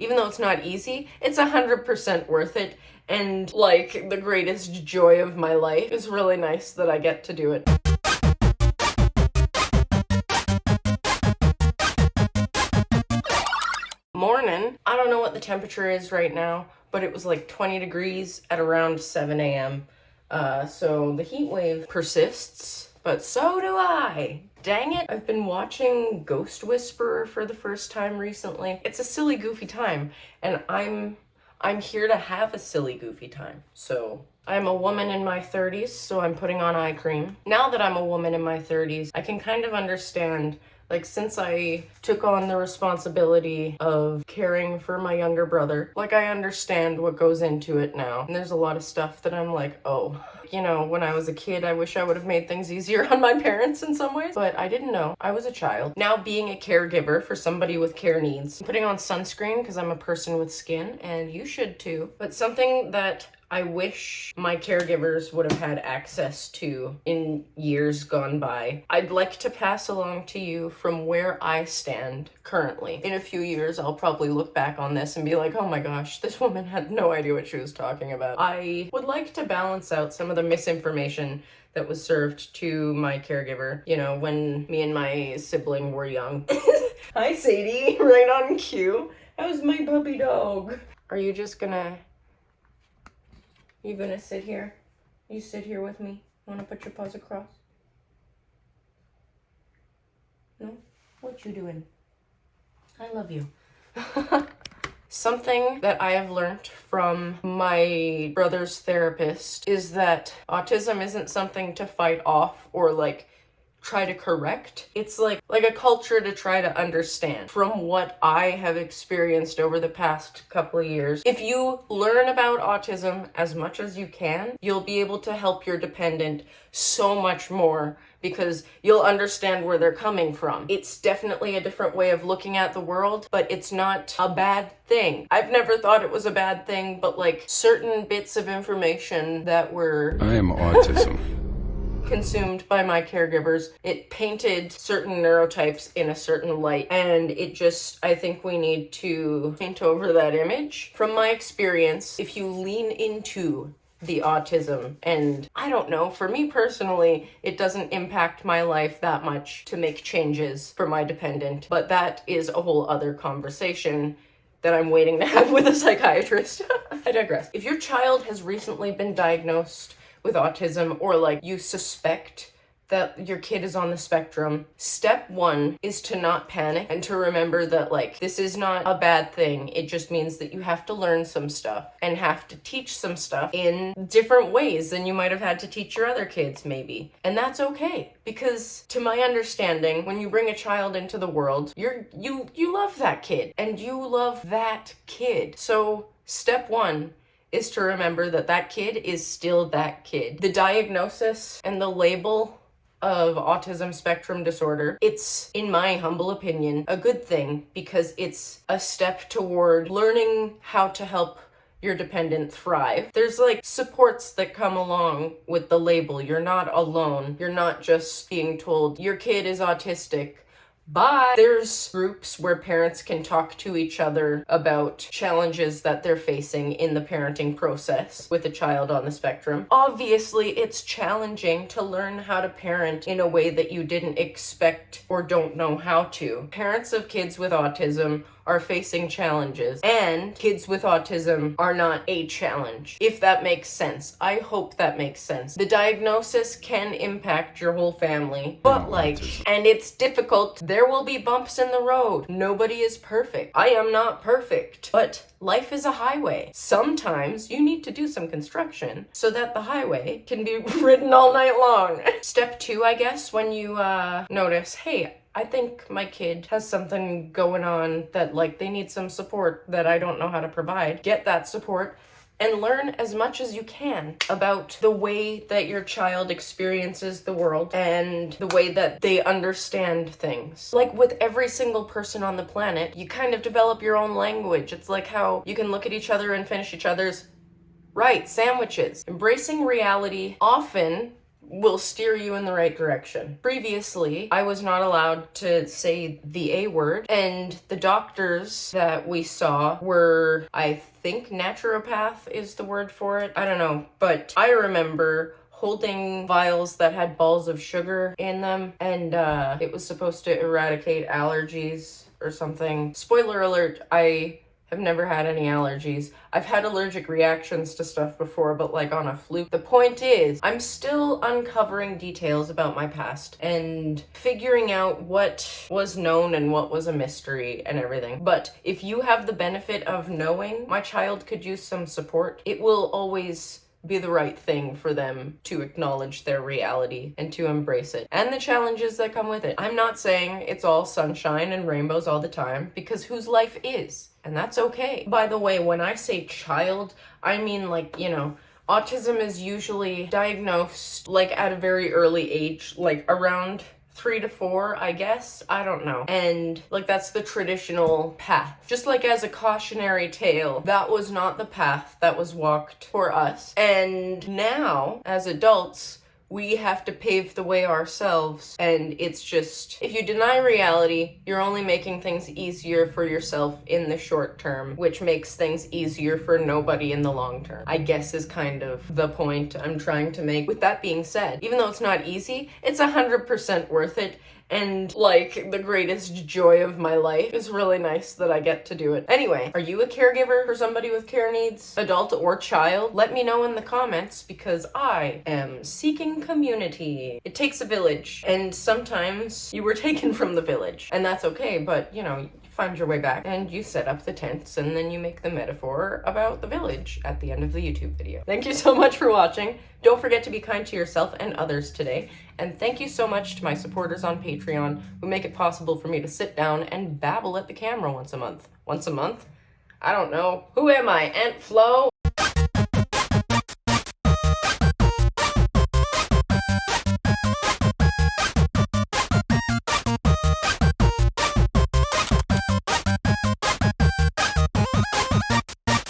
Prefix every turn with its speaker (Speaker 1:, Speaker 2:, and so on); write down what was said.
Speaker 1: Even though it's not easy, it's 100% worth it. And like the greatest joy of my life. It's really nice that I get to do it. Morning. I don't know what the temperature is right now, but it was like 20 degrees at around 7 a.m. So the heat wave persists, but so do I. Dang it. I've been watching Ghost Whisperer for the first time recently. It's a silly, goofy time, and I'm here to have a silly, goofy time. So I'm a woman in my 30s, so I'm putting on eye cream. Now that I'm a woman in my 30s, I can kind of understand, like, since I took on the responsibility of caring for my younger brother, like, I understand what goes into it now. And there's a lot of stuff that I'm like, oh, you know, when I was a kid, I wish I would have made things easier on my parents in some ways, but I didn't know. I was a child. Now being a caregiver for somebody with care needs, I'm putting on sunscreen because I'm a person with skin, and you should too. But something that I wish my caregivers would have had access to in years gone by, I'd like to pass along to you from where I stand currently. In a few years, I'll probably look back on this and be like, oh my gosh, this woman had no idea what she was talking about. I would like to balance out some of the misinformation that was served to my caregiver, you know, when me and my sibling were young. Hi, Sadie, right on cue. How's my puppy dog? Are you just gonna... You gonna sit here? You sit here with me? Wanna put your paws across? No? What you doing? I love you. Something that I have learned from my brother's therapist is that autism isn't something to fight off or like try to correct. It's like a culture to try to understand. From what I have experienced over the past couple of years, if you learn about autism as much as you can, you'll be able to help your dependent so much more because you'll understand where they're coming from. It's definitely a different way of looking at the world, but it's not a bad thing. I've never thought it was a bad thing, but like certain bits of information that were...
Speaker 2: I am autism.
Speaker 1: consumed by my caregivers, it painted certain neurotypes in a certain light, and it just, I think we need to paint over that image. From my experience, if you lean into the autism, and I don't know, for me personally, it doesn't impact my life that much to make changes for my dependent, but that is a whole other conversation that I'm waiting to have with a psychiatrist. I digress. If your child has recently been diagnosed with autism, or like you suspect that your kid is on the spectrum, step one is to not panic and to remember that like this is not a bad thing. It just means that you have to learn some stuff and have to teach some stuff in different ways than you might have had to teach your other kids maybe. And that's okay, because to my understanding, when you bring a child into the world, you love that kid and you love that kid. So step one is to remember that that kid is still that kid. The diagnosis and the label of autism spectrum disorder, it's, in my humble opinion, a good thing because it's a step toward learning how to help your dependent thrive. There's like supports that come along with the label. You're not alone. You're not just being told your kid is autistic. But there's groups where parents can talk to each other about challenges that they're facing in the parenting process with a child on the spectrum. Obviously, it's challenging to learn how to parent in a way that you didn't expect or don't know how to. Parents of kids with autism are facing challenges, and kids with autism are not a challenge, if that makes sense. I hope that makes sense. The diagnosis can impact your whole family, but and it's difficult. There will be bumps in the road. Nobody is perfect. I am not perfect, but life is a highway. Sometimes you need to do some construction so that the highway can be ridden all night long. Step two, I guess, when you notice, hey, I think my kid has something going on that like they need some support that I don't know how to provide. Get that support and learn as much as you can about the way that your child experiences the world and the way that they understand things. Like with every single person on the planet, you kind of develop your own language. It's like how you can look at each other and finish each other's sandwiches. Embracing reality often will steer you in the right direction. Previously, I was not allowed to say the A word, and the doctors that we saw were, I think naturopath is the word for it. I don't know, but I remember holding vials that had balls of sugar in them, and it was supposed to eradicate allergies or something. Spoiler alert, I have never had any allergies. I've had allergic reactions to stuff before, but like on a fluke. The point is, I'm still uncovering details about my past and figuring out what was known and what was a mystery and everything. But if you have the benefit of knowing my child could use some support, it will always be the right thing for them to acknowledge their reality and to embrace it and the challenges that come with it. I'm not saying it's all sunshine and rainbows all the time, because whose life is, and that's okay. By the way, when I say child, I mean like, you know, autism is usually diagnosed like at a very early age, like around 3 to 4, I guess. I don't know. And like that's the traditional path. Just like as a cautionary tale, that was not the path that was walked for us. And now, as adults, we have to pave the way ourselves. And it's just, if you deny reality, you're only making things easier for yourself in the short term, which makes things easier for nobody in the long term, I guess is kind of the point I'm trying to make. With that being said, even though it's not easy, it's 100% worth it. And like the greatest joy of my life. It's really nice that I get to do it. Anyway, are you a caregiver for somebody with care needs, adult or child? Let me know in the comments, because I am seeking community. It takes a village, and sometimes you were taken from the village, and that's okay, but you know, you find your way back and you set up the tents, and then you make the metaphor about the village at the end of the YouTube video. Thank you so much for watching. Don't forget to be kind to yourself and others today. And thank you so much to my supporters on Patreon who make it possible for me to sit down and babble at the camera once a month. Once a month? I don't know. Who am I? Aunt Flo?